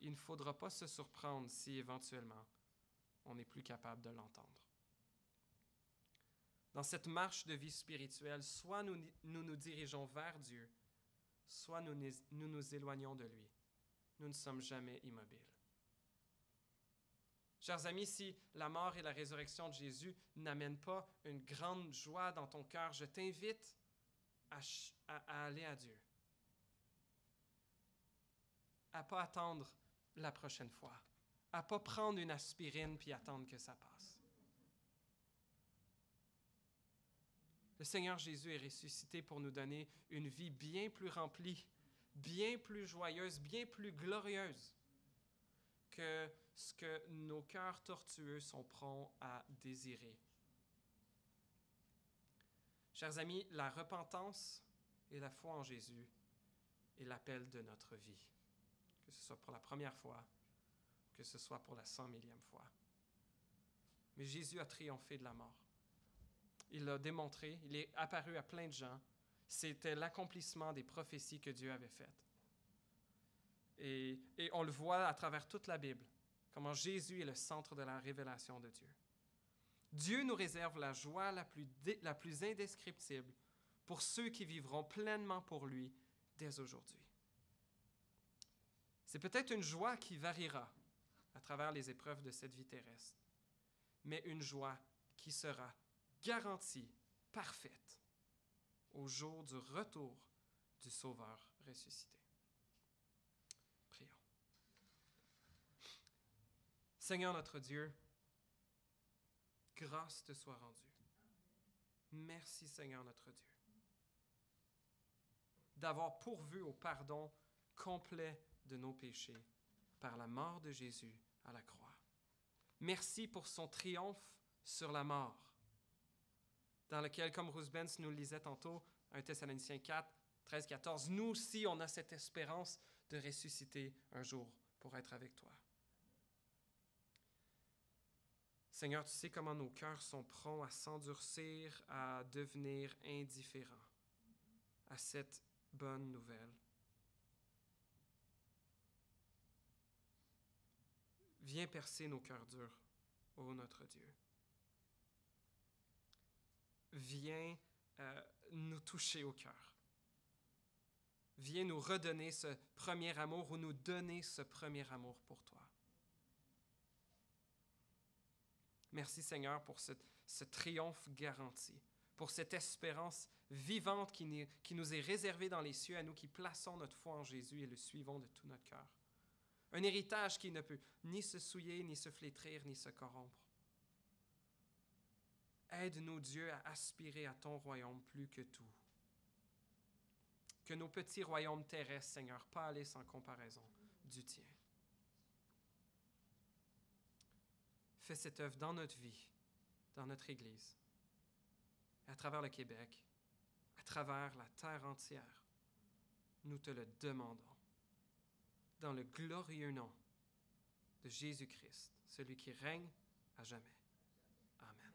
Il ne faudra pas se surprendre si éventuellement on n'est plus capable de l'entendre. Dans cette marche de vie spirituelle, soit nous nous dirigeons vers Dieu, soit nous nous éloignons de lui. Nous ne sommes jamais immobiles. Chers amis, si la mort et la résurrection de Jésus n'amènent pas une grande joie dans ton cœur, je t'invite à aller à Dieu. À ne pas attendre la prochaine fois. À ne pas prendre une aspirine puis attendre que ça passe. Le Seigneur Jésus est ressuscité pour nous donner une vie bien plus remplie, bien plus joyeuse, bien plus glorieuse que ce que nos cœurs tortueux sont prompts à désirer. Chers amis, la repentance et la foi en Jésus est l'appel de notre vie, que ce soit pour la première fois, que ce soit pour la 100e fois. Mais Jésus a triomphé de la mort. Il l'a démontré, il est apparu à plein de gens. C'était l'accomplissement des prophéties que Dieu avait faites. Et on le voit à travers toute la Bible, comment Jésus est le centre de la révélation de Dieu. Dieu nous réserve la joie la plus indescriptible pour ceux qui vivront pleinement pour lui dès aujourd'hui. C'est peut-être une joie qui variera à travers les épreuves de cette vie terrestre, mais une joie qui sera garantie, parfaite, au jour du retour du Sauveur ressuscité. Prions. Seigneur notre Dieu, grâce te soit rendue. Merci Seigneur notre Dieu d'avoir pourvu au pardon complet de nos péchés par la mort de Jésus à la croix. Merci pour son triomphe sur la mort, dans lequel, comme Ruth Benz nous le lisait tantôt, 1 Thessaloniciens 4, 13-14, nous aussi, on a cette espérance de ressusciter un jour pour être avec toi. Seigneur, tu sais comment nos cœurs sont prompts à s'endurcir, à devenir indifférents à cette bonne nouvelle. Viens percer nos cœurs durs, ô notre Dieu. Viens nous toucher au cœur. Viens nous redonner ce premier amour ou nous donner ce premier amour pour toi. Merci Seigneur pour ce triomphe garanti, pour cette espérance vivante qui nous est réservée dans les cieux à nous qui plaçons notre foi en Jésus et le suivons de tout notre cœur. Un héritage qui ne peut ni se souiller, ni se flétrir, ni se corrompre. Aide-nous, Dieu, à aspirer à ton royaume plus que tout. Que nos petits royaumes terrestres, Seigneur, pâlissent en comparaison du tien. Fais cette œuvre dans notre vie, dans notre Église, à travers le Québec, à travers la terre entière. Nous te le demandons. Dans le glorieux nom de Jésus-Christ, celui qui règne à jamais. Amen.